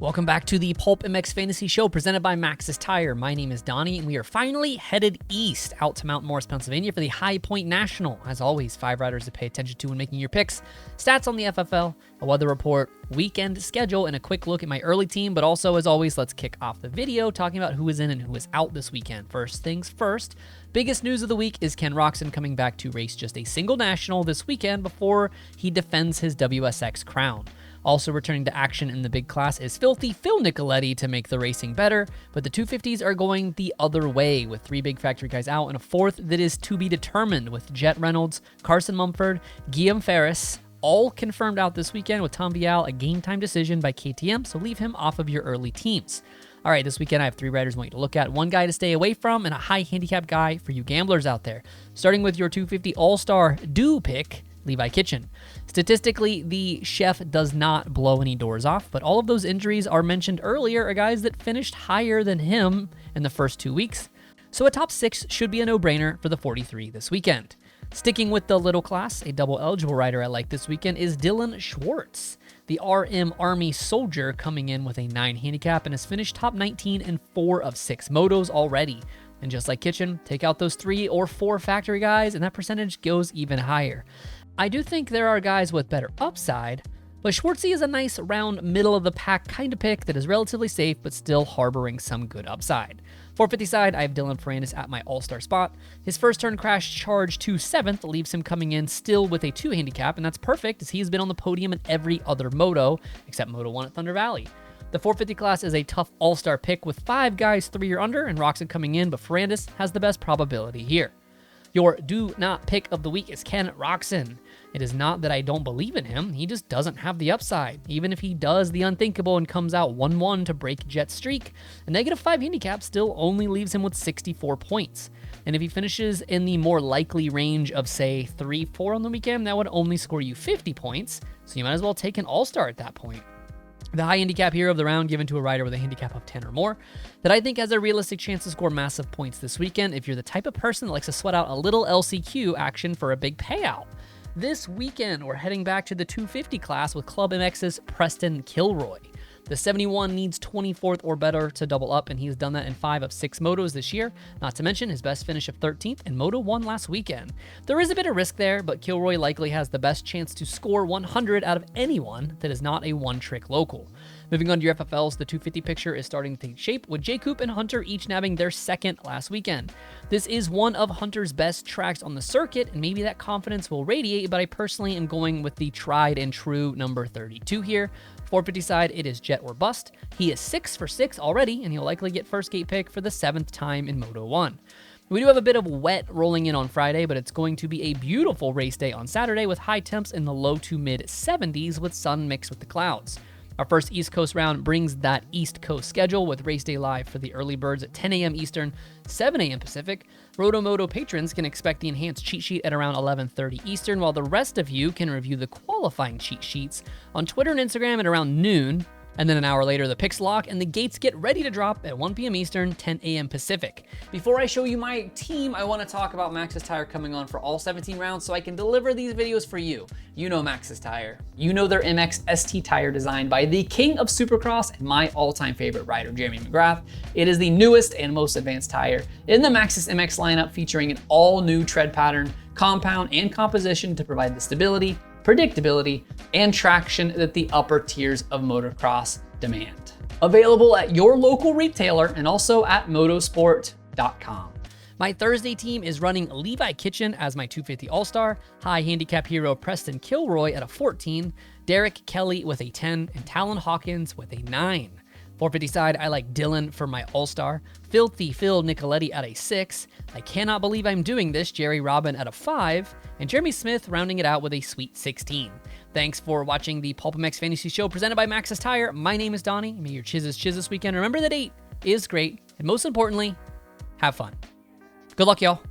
Welcome back to the PulpMX Fantasy Show presented by Maxxis Tire. My name is Donnie, and we are finally headed east out to Mount Morris, Pennsylvania for the High Point National. As always, 5 riders to pay attention to when making your picks, stats on the FFL, a weather report, weekend schedule, and a quick look at my early team. But also, as always, let's kick off the video talking about who is in and who is out this weekend. First things first, biggest news of the week is Ken Roczen coming back to race just a single national this weekend before he defends his WSX crown. Also returning to action in the big class is Filthy Phil Nicoletti to make the racing better, but the 250s are going the other way with 3 big factory guys out and a 4th that is to be determined with Jet Reynolds, Carson Mumford, Guillaume Ferris, all confirmed out this weekend with Tom Vial, a game time decision by KTM, so leave him off of your early teams. All right, this weekend I have 3 riders I want you to look at, 1 guy to stay away from, and a high handicap guy for you gamblers out there. Starting with your 250 All-Star do pick, Levi Kitchen. Statistically, the chef does not blow any doors off, but all of those injuries are mentioned earlier are guys that finished higher than him in the first 2 weeks. So a top 6 should be a no-brainer for the 43 this weekend. Sticking with the little class, a double eligible rider I like this weekend is Dylan Schwartz. The RM Army Soldier coming in with a 9 handicap and has finished top 19 in 4 of 6 motos already. And just like Kitchen, take out those 3 or 4 factory guys and that percentage goes even higher. I do think there are guys with better upside, but Schwartzy is a nice round middle of the pack kind of pick that is relatively safe but still harboring some good upside. 450 side, I have Dylan Ferrandis at my all-star spot. His first turn crash charge to 7th leaves him coming in still with a 2 handicap, and that's perfect as he's been on the podium in every other moto except Moto 1 at Thunder Valley. The 450 class is a tough all-star pick with 5 guys 3 or under and Roczen coming in, but Ferrandis has the best probability here. Your do not pick of the week is Ken Roczen. It is not that I don't believe in him, he just doesn't have the upside. Even if he does the unthinkable and comes out 1-1 to break Jet's streak, a -5 handicap still only leaves him with 64 points. And if he finishes in the more likely range of say 3-4 on the weekend, that would only score you 50 points, so you might as well take an all-star at that point. The high handicap hero of the round given to a rider with a handicap of 10 or more that I think has a realistic chance to score massive points this weekend if you're the type of person that likes to sweat out a little LCQ action for a big payout. This weekend, we're heading back to the 250 class with Club MX's Preston Kilroy. The 71 needs 24th or better to double up, and he's done that in 5 of 6 motos this year, not to mention his best finish of 13th in Moto 1 last weekend. There is a bit of risk there, but Kilroy likely has the best chance to score 100 out of anyone that is not a one-trick local. Moving on to your FFLs, the 250 picture is starting to take shape, with J. Coop and Hunter each nabbing their 2nd last weekend. This is one of Hunter's best tracks on the circuit, and maybe that confidence will radiate, but I personally am going with the tried and true number 32 here. 450 side, it is Jet or bust. He is 6 for 6 already, and he'll likely get first gate pick for the 7th time in Moto 1. We do have a bit of wet rolling in on Friday, but it's going to be a beautiful race day on Saturday with high temps in the low to mid 70s with sun mixed with the clouds. Our first East Coast round brings that East Coast schedule with race day live for the early birds at 10 a.m. Eastern, 7 a.m. Pacific. RotoMoto patrons can expect the enhanced cheat sheet at around 11:30 Eastern, while the rest of you can review the qualifying cheat sheets on Twitter and Instagram at around noon. And then an hour later, the picks lock and the gates get ready to drop at 1 p.m. Eastern, 10 a.m. Pacific. Before I show you my team, I want to talk about Maxxis Tire coming on for all 17 rounds so I can deliver these videos for you. You know Maxxis Tire. You know their MX ST tire designed by the king of Supercross and my all-time favorite rider, Jeremy McGrath. It is the newest and most advanced tire in the Maxxis MX lineup, featuring an all-new tread pattern, compound, and composition to provide the stability, predictability, and traction that the upper tiers of motocross demand. Available at your local retailer and also at motosport.com. My Thursday team is running Levi Kitchen as my 250 All-Star, high handicap hero Preston Kilroy at a 14, Derek Kelly with a 10, and Talon Hawkins with a 9. 450 side, I like Dylan for my all-star, Filthy Phil Nicoletti at a 6, I cannot believe I'm doing this, Jerry Robin at a 5, and Jeremy Smith rounding it out with a sweet 16. Thanks for watching the PulpMX Fantasy Show presented by Maxxis Tire. My name is Donnie. May your chiz this weekend. Remember that 8 is great, and most importantly, have fun. Good luck, y'all.